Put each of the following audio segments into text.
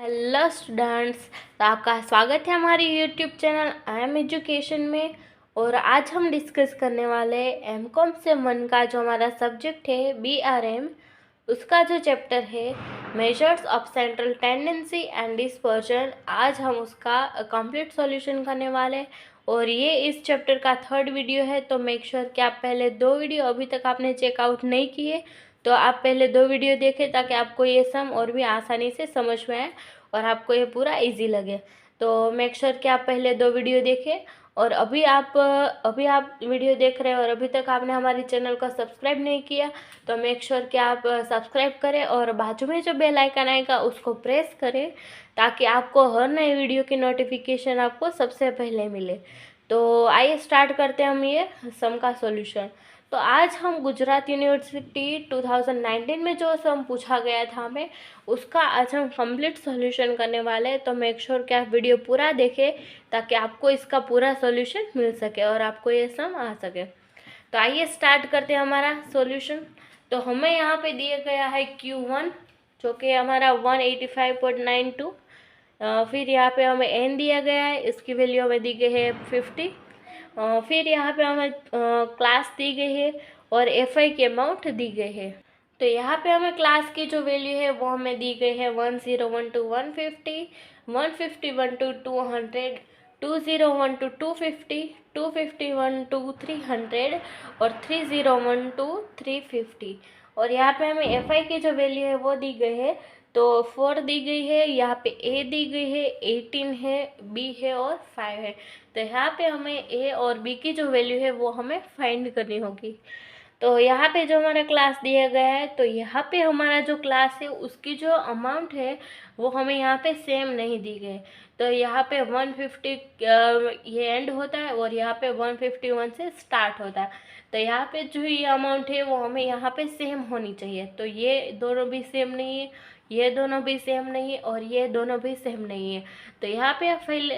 Hello students, तो आपका स्वागत है हमारे YouTube channel I am education में। और आज हम डिस्कस करने वाले हैं एमकॉम से 1 का जो हमारा सब्जेक्ट है बीआरएम, उसका जो चैप्टर है measures of central tendency and dispersion. आज हम उसका कंप्लीट सॉल्यूशन करने वाले हैं और ये इस चैप्टर का 3rd वीडियो है। तो मेक श्योर कि आप पहले 2 वीडियो अभी तक आपने चेकआउट नहीं किए तो आप पहले 2 वीडियो देखें ताकि आपको ये सम और भी आसानी से समझ में आए और आपको ये पूरा इजी लगे। तो मेक श्योर कि आप पहले 2 वीडियो देखें। और अभी आप वीडियो देख रहे हैं और अभी तक आपने हमारे चैनल को सब्सक्राइब नहीं किया तो मेक श्योर कि आप सब्सक्राइब करें और बाजू में जो बेल आइकन आएगा उसको प्रेस करें ताकि आपको हर नए वीडियो की नोटिफिकेशन आपको सबसे पहले मिले। तो आइए स्टार्ट करते हैं हम ये सम का सॉल्यूशन। तो आज हम गुजरात यूनिवर्सिटी 2019 में जो सम पूछा गया था हमें उसका आज हम कंप्लीट सॉल्यूशन करने वाले हैं। तो मेक श्योर कि आप वीडियो पूरा देखें ताकि आपको इसका पूरा सॉल्यूशन मिल सके और आपको ये सम आ सके। तो आइए स्टार्ट करते हैं हमारा सॉल्यूशन। तो हमें यहाँ पे दिया गया है Q1 जो कि हमारा 185.92। फिर यहाँ पे हमें n दिया गया है, इसकी वैल्यू हमें दी गई है 50। फिर यहाँ पे हमें क्लास दी गई है और FI की अमाउंट दी गई है। तो यहाँ पे हमें क्लास की जो वैल्यू है वो हमें दी गई है 101 to 150, 151 to 200, 201 to 250, 251 to 300 और 301 to 350। और यहाँ पे हमें FI की जो वैल्यू है वो दी गई है। तो 4 दी गई है, यहाँ पे A दी गई है, 18 है, B है और 5 है। तो यहाँ पे हमें A और B की जो वैल्यू है वो हमें फाइंड करनी होगी। तो यहाँ पे जो हमारा क्लास दिया गया है तो यहाँ पे हमारा जो क्लास है उसकी जो अमाउंट है वो हमें यहाँ पे सेम नहीं दी गई। तो यहाँ पे 150 ये एंड होता है और यहाँ पे 151 से स्टार्ट होता है। तो यहाँ पे जो ये अमाउंट है वो हमें यहाँ पे सेम होनी चाहिए। तो ये दोनों भी सेम नहीं है, ये दोनों भी सेम नहीं है और ये दोनों भी सेम नहीं है। तो यहाँ पे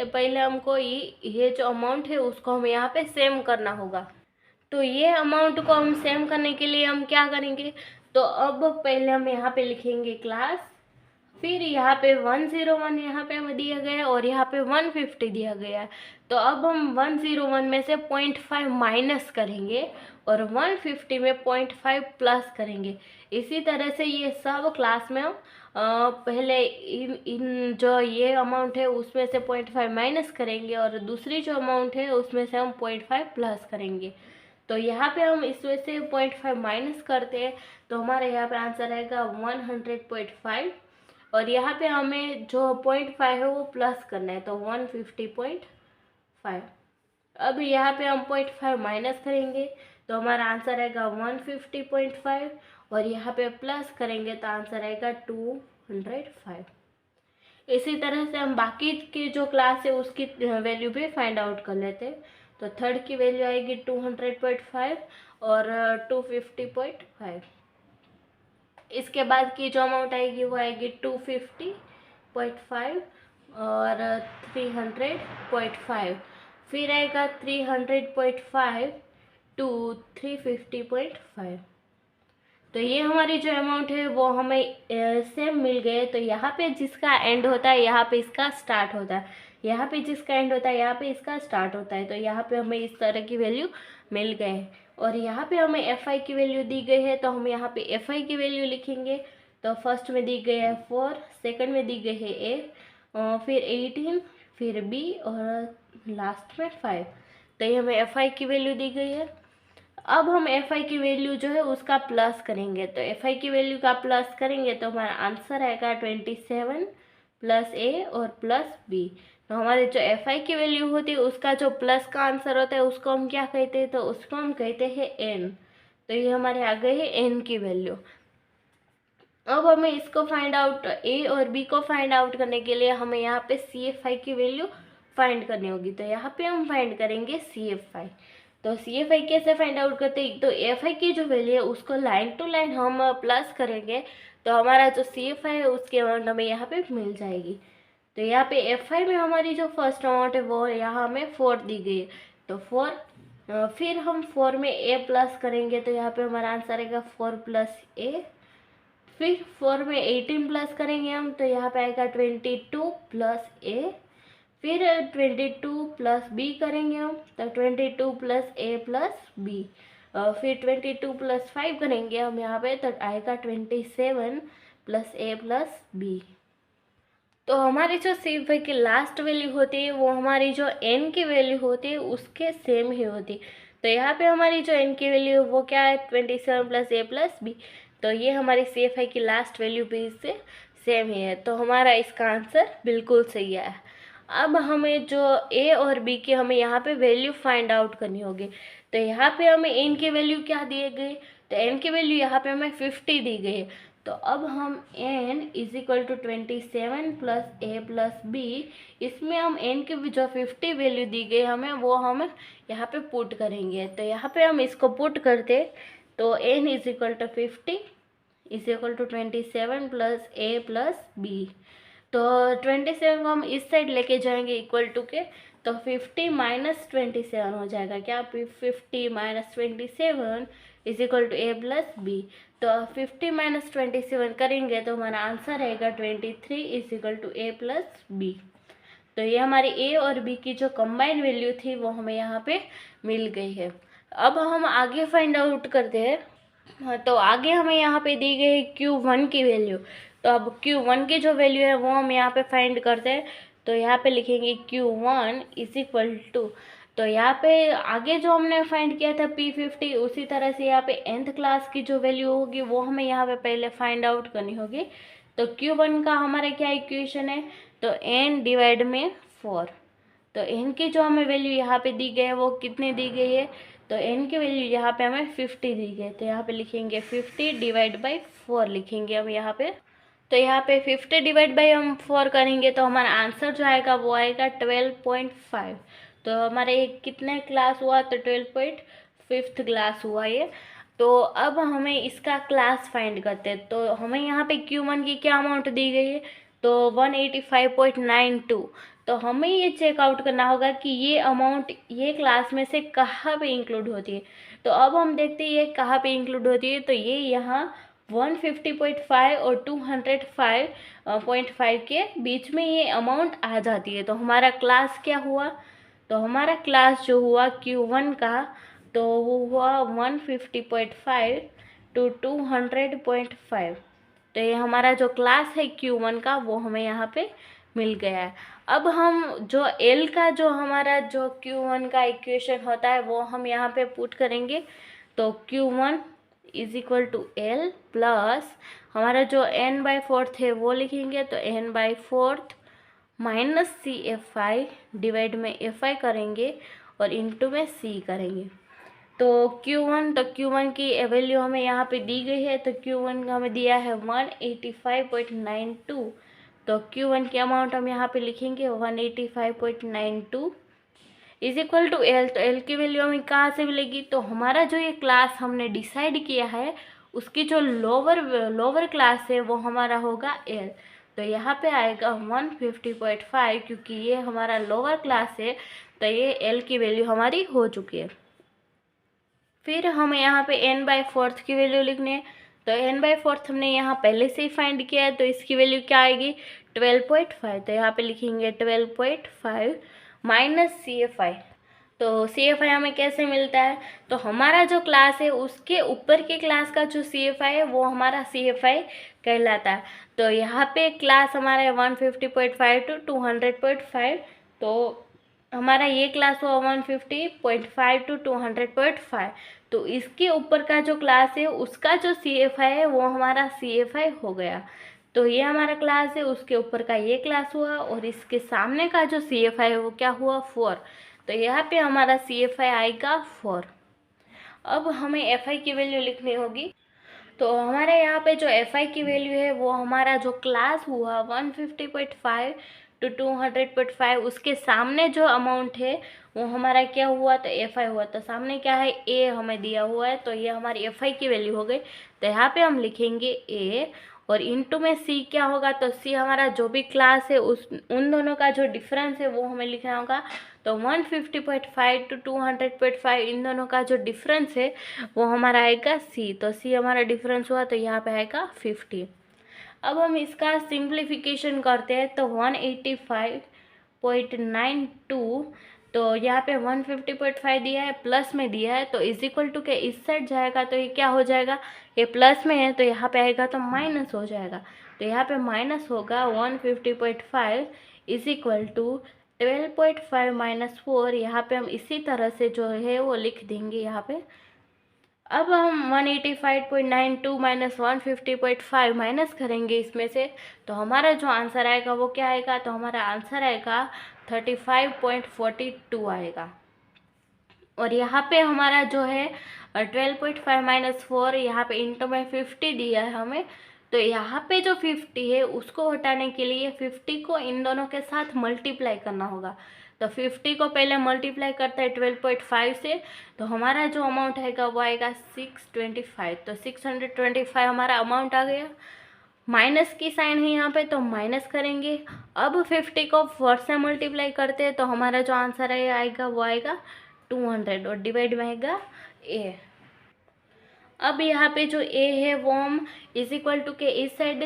पहले हमको ये जो अमाउंट है उसको हमें यहाँ पे सेम करना होगा। तो ये अमाउंट को हम सेम करने के लिए हम क्या करेंगे, तो अब पहले हम यहाँ पे लिखेंगे क्लास, फिर यहाँ पे 101 यहाँ पे हमें दिया गया है और यहाँ पे 150 दिया गया है। तो अब हम 101 में से 0.5 माइनस करेंगे और 150 में 0.5 प्लस करेंगे। इसी तरह से ये सब क्लास में हम पहले इन जो ये अमाउंट है उसमें से 0.5 माइनस करेंगे और दूसरी जो अमाउंट है उसमें से हम 0.5 प्लस करेंगे। तो यहाँ पे हम इसमें से 0.5 माइनस करते हैं तो हमारे यहाँ पे आंसर आएगा 100.5 और यहाँ पे हमें जो 0.5 है वो प्लस करना है तो 150.5। अब यहाँ पे हम 0.5 माइनस करेंगे तो हमारा आंसर आएगा 150.5 और यहाँ पे प्लस करेंगे तो आंसर आएगा 205। इसी तरह से हम बाकी की जो क्लास है उसकी वैल्यू भी फाइंड आउट कर लेते हैं। तो 3rd की वैल्यू आएगी 200.5 और 250.5। इसके बाद की जो अमाउंट आएगी वो आएगी 250.5 और 300.5। फिर आएगा 300.5 टू 350.5। तो ये हमारी जो अमाउंट है वो हमें सेम मिल गए। तो यहाँ पे जिसका एंड होता है यहाँ पे इसका स्टार्ट होता है, यहाँ पे जिसका एंड होता है यहाँ पे इसका स्टार्ट होता है। तो यहाँ पे हमें इस तरह की वैल्यू मिल गए और यहाँ पे हमें FI की वैल्यू दी गई है तो हम यहाँ पे FI की वैल्यू लिखेंगे। तो फर्स्ट में दी गई है 4, सेकंड में दी गई है A, फिर 18, फिर B और लास्ट में 5। तो ये हमें FI की वैल्यू दी गई है। अब हम FI की वैल्यू जो है उसका प्लस करेंगे। तो FI की वैल्यू का प्लस करेंगे तो हमारा आंसर आएगा 27 प्लस A और प्लस B। तो हमारे जो FI की वैल्यू होती है उसका जो प्लस का आंसर होता है उसको हम क्या कहते हैं, तो उसको हम कहते हैं n। तो ये हमारे आ गए है n की वैल्यू। अब हमें इसको फाइंड आउट A और B को फाइंड आउट करने के लिए हमें यहाँ पे CFI की वैल्यू फाइंड करनी होगी। तो यहाँ पे हम फाइंड करेंगे CFI। तो CFI कैसे फाइंड आउट करते हैं, तो FI की जो वैल्यू है उसको लाइन टू लाइन हम प्लस करेंगे तो हमारा जो CFI है उसकी अमाउंट हमें यहाँ पे मिल जाएगी। तो यहाँ पे FI में हमारी जो फर्स्ट अमाउंट है वो यहाँ हमें 4 दी गई है। तो 4 फिर हम 4 में A प्लस करेंगे तो यहाँ पे हमारा आंसर आएगा 4 प्लस A। फिर 4 में 18 प्लस करेंगे हम, तो यहाँ पे आएगा 22 प्लस ए। फिर 22 प्लस बी करेंगे हम, तो 22 प्लस ए प्लस बी। फिर 22 प्लस 5 करेंगे हम यहाँ पे, तो आएगा 27 प्लस ए प्लस बी। तो हमारी जो CF की लास्ट वैल्यू होती है वो हमारी जो n की वैल्यू होती है उसके सेम ही होती है। तो यहाँ पे हमारी जो n की वैल्यू है वो क्या है, 27 प्लस ए प्लस बी। तो ये हमारी CF की लास्ट वैल्यू भी इससे सेम ही है। तो हमारा इसका आंसर बिल्कुल सही है। अब हमें जो a और b की हमें यहाँ पे वैल्यू फाइंड आउट करनी होगी। तो यहाँ पे हमें n की वैल्यू क्या दिए गए, तो n की वैल्यू यहाँ पे हमें 50 दी गई है। तो अब हम n is equal to 27 plus a plus b, इसमें हम n की जो 50 वैल्यू दी गई हमें वो हम यहाँ पे पुट करेंगे। तो यहाँ पे हम इसको पुट करते, तो n is equal to 50 is equal to 27 plus a plus b. तो 27 को हम इस साइड लेके जाएंगे इक्वल टू के, तो 50 माइनस 27 हो जाएगा क्या, 50 minus 27 is equal to a plus b. तो 50 माइनस 27 करेंगे तो हमारा आंसर रहेगा 23 is equal to a plus b. तो ये हमारी ए और बी की जो कंबाइंड वैल्यू थी वो हमें यहाँ पे मिल गई है। अब हम आगे फाइंड आउट करते हैं। तो आगे हमें यहाँ पे दी गई है Q1 की वैल्यू। तो अब Q1 की जो वैल्यू है वो हम यहाँ पे फाइंड करते हैं। तो यहाँ पे लिखेंगे Q1 इज इक्वल टू, तो यहाँ पे आगे जो हमने फाइंड किया था P50, उसी तरह से यहाँ पे nth क्लास की जो वैल्यू होगी वो हमें यहाँ पे पहले फाइंड आउट करनी होगी। तो Q1 का हमारा क्या इक्वेशन है, तो n डिवाइड में 4। तो n की जो हमें वैल्यू यहाँ पे दी गई है वो कितनी दी गई है, तो n की वैल्यू यहाँ पे हमें 50 दी गई। तो यहाँ पे लिखेंगे 50 डिवाइड बाई 4 लिखेंगे हम यहाँ पे। तो यहाँ पे 50 डिवाइड बाई हम 4 करेंगे तो हमारा आंसर जो आएगा वो आएगा 12.5। तो हमारे कितने क्लास हुआ, तो 12.5 क्लास हुआ ये। तो अब हमें इसका क्लास फाइंड करते हैं। तो हमें यहाँ पे Q1 की क्या अमाउंट दी गई है, तो 185.92। तो हमें ये चेकआउट करना होगा कि ये अमाउंट ये क्लास में से कहाँ पे इंक्लूड होती है। तो अब हम देखते हैं ये कहाँ पे इंक्लूड होती है। तो ये यहाँ 150.5 और 205.5 के बीच में ये अमाउंट आ जाती है। तो हमारा क्लास क्या हुआ, तो हमारा क्लास जो हुआ Q1 का, तो वो हुआ 150.5 टू 200.5। तो ये हमारा जो क्लास है Q1 का वो हमें यहाँ पे मिल गया है। अब हम जो L का जो हमारा जो Q1 का इक्वेशन होता है वो हम यहाँ पे पुट करेंगे। तो Q1 is equal to L plus हमारा जो n/4 है वो लिखेंगे। तो n/4 माइनस CFI डिवाइड में FI करेंगे और इंटू में C करेंगे। तो Q1 की वैल्यू हमें यहाँ पे दी गई है। तो Q1 का हमें दिया है 185.92। तो Q1 की अमाउंट हम यहाँ पे लिखेंगे 185.92 इज इक्वल टू L। तो L की वैल्यू हमें कहाँ से मिलेगी, तो हमारा जो ये क्लास हमने डिसाइड किया है उसकी जो लोअर क्लास है वो हमारा होगा L। तो यहाँ पे आएगा 150.5, क्योंकि ये हमारा लोअर क्लास है तो ये L की वैल्यू हमारी हो चुकी है। फिर हमें यहाँ पे n/4 की वैल्यू लिखनी है। तो n/4 हमने यहाँ पहले से ही फाइंड किया है, तो इसकी वैल्यू क्या आएगी 12.5। तो यहाँ पे लिखेंगे 12.5 माइनस CFI। तो CFI हमें कैसे मिलता है, तो हमारा जो क्लास है उसके ऊपर के क्लास का जो CFI है वो हमारा CFI कहलाता है। तो यहाँ पे क्लास हमारा 150.5 टू 200.5। तो हमारा ये क्लास हुआ 150.5 टू 200.5। तो इसके ऊपर का जो क्लास है उसका जो CFI है वो हमारा CFI हो गया। तो ये हमारा क्लास है, उसके ऊपर का ये क्लास हुआ और इसके सामने का जो CFI है वो क्या हुआ 4। तो यहाँ पे हमारा CFI आएगा 4। अब हमें FI की वैल्यू लिखनी होगी। तो हमारे यहाँ पे जो FI की वैल्यू है वो हमारा जो क्लास हुआ 150.5 टू 200.5, उसके सामने जो अमाउंट है वो हमारा क्या हुआ, तो FI हुआ। तो सामने क्या है A हमें दिया हुआ है, तो ये हमारी FI की वैल्यू हो गई। तो यहाँ पे हम लिखेंगे A और इंटू में C क्या होगा, तो C हमारा जो भी क्लास है उन दोनों का जो डिफरेंस है वो हमें लिखना होगा। तो 150.5 to 200.5 इन दोनों का जो डिफरेंस है वो हमारा आएगा सी। तो सी हमारा डिफरेंस हुआ तो यहाँ पे आएगा 50। अब हम इसका सिंप्लीफिकेशन करते हैं तो 185.92, तो यहाँ पे 150.5 दिया है, प्लस में दिया है, तो इज इक्वल टू के इस साइड जाएगा तो ये क्या हो जाएगा, ये प्लस में है तो यहाँ पे आएगा तो माइनस हो जाएगा। तो यहाँ पे माइनस होगा 150.5 इज इक्वल टू 12.5 माइनस 4। यहाँ पे हम इसी तरह से जो है वो लिख देंगे यहाँ पे। अब हम 185.92 माइनस 150.5 माइनस करेंगे इसमें से, तो हमारा जो आंसर आएगा वो क्या आएगा, तो हमारा आंसर आएगा 35.42 आएगा। और यहाँ पे हमारा जो है 12.5 माइनस 4, यहाँ पे इंटू में 50 दिया है हमें, तो यहाँ पे जो 50 है उसको हटाने के लिए 50 को इन दोनों के साथ मल्टीप्लाई करना होगा। तो 50 को पहले मल्टीप्लाई करता है 12.5 से, तो हमारा जो अमाउंट आएगा वो आएगा 625। तो 625 हमारा अमाउंट आ गया। माइनस की साइन है यहाँ पे तो माइनस करेंगे। अब 50 को 4 से मल्टीप्लाई करते हैं तो हमारा जो आंसर आएगा वो आएगा 200 और डिवाइड में आएगा ए। अब यहाँ पे जो ए है वो हम इज इक्वल टू के इस साइड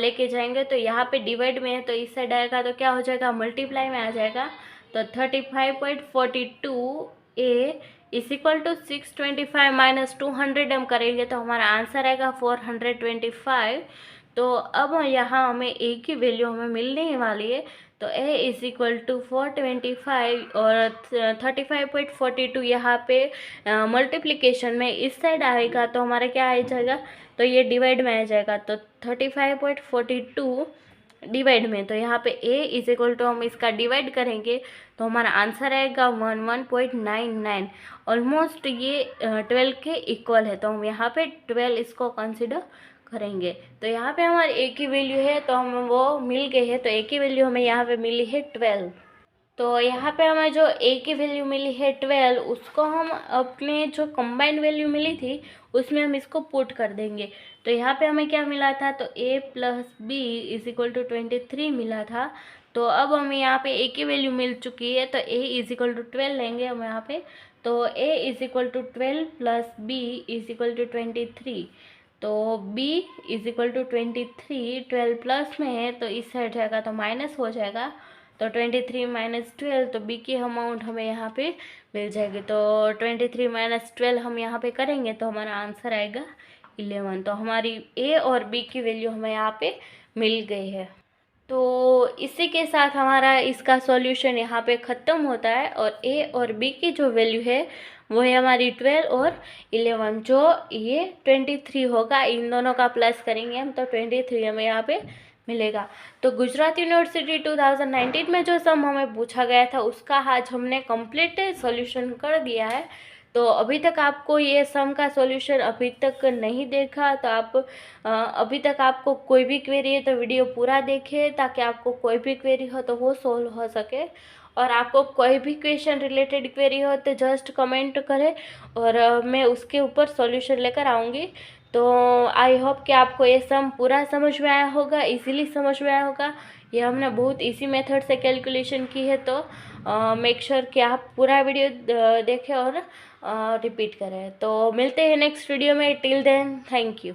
लेके जाएंगे, तो यहाँ पे डिवाइड में है तो इस साइड आएगा तो क्या हो जाएगा, मल्टीप्लाई में आ जाएगा। तो 35.42 ए इज इक्वल टू 625 माइनस 200 हम करेंगे तो हमारा आंसर आएगा 425। तो अब यहाँ हमें ए की वैल्यू हमें मिलने वाली है, तो ए इज इक्वल टू 425 और 35.42 यहाँ पे मल्टीप्लिकेशन में इस साइड आएगा तो हमारा क्या आ जाएगा, तो ये डिवाइड में आ जाएगा। तो 35.42 डिवाइड में, तो यहाँ पे ए इज इक्वल टू हम इसका डिवाइड करेंगे तो हमारा आंसर आएगा 11.99। ऑलमोस्ट ये 12 के इक्वल है, तो हम यहाँ पे 12 इसको कंसिडर करेंगे। तो यहाँ पे हमारी ए की वैल्यू है तो हमें वो मिल गई है, तो ए की वैल्यू हमें यहाँ पे मिली है 12। तो यहाँ पे हमें जो ए की वैल्यू मिली है 12, उसको हम अपने जो कंबाइंड वैल्यू मिली थी उसमें हम इसको पुट कर देंगे। तो यहाँ पे हमें क्या मिला था, तो a plus b is equal to 23 मिला था। तो अब हमें यहाँ पे a की वैल्यू मिल चुकी है तो a इज इक्वल टू 12 लेंगे हम यहाँ पे। तो a is equal to 12 plus b is equal to 23। तो b is equal to 23, 12 plus में है तो इस साइड जाएगा तो माइनस हो जाएगा। तो 23 माइनस 12, तो b की अमाउंट हमें यहाँ पे मिल जाएगी। तो 23 माइनस 12 हम यहाँ पे करेंगे तो हमारा आंसर आएगा 11। तो हमारी a और b की वैल्यू हमें यहाँ पे मिल गई है। तो इसी के साथ हमारा इसका सॉल्यूशन यहाँ पे ख़त्म होता है और a और b की जो वैल्यू है वो है हमारी 12 और 11। जो ये 23 होगा, इन दोनों का प्लस करेंगे हम तो 23 हमें यहाँ पे मिलेगा। तो गुजरात यूनिवर्सिटी 2019 में जो सम हमें पूछा गया था उसका आज हमने कंप्लीट सॉल्यूशन कर दिया है। तो अभी तक आपको ये सम का सॉल्यूशन अभी तक नहीं देखा तो आप अभी तक आपको कोई भी क्वेरी है तो वीडियो पूरा देखें ताकि आपको कोई भी क्वेरी हो तो वो सोल्व हो सके। और आपको कोई भी क्वेश्चन रिलेटेड क्वेरी हो तो जस्ट कमेंट करें और मैं उसके ऊपर सॉल्यूशन लेकर आऊँगी। तो आई होप कि आपको ये सम पूरा समझ में आया होगा, इजीली समझ में आया होगा। ये हमने बहुत इजी मेथड से कैलकुलेशन की है, तो मेक श्योर कि आप पूरा वीडियो देखें और रिपीट करें। तो मिलते हैं नेक्स्ट वीडियो में। Till then thank you.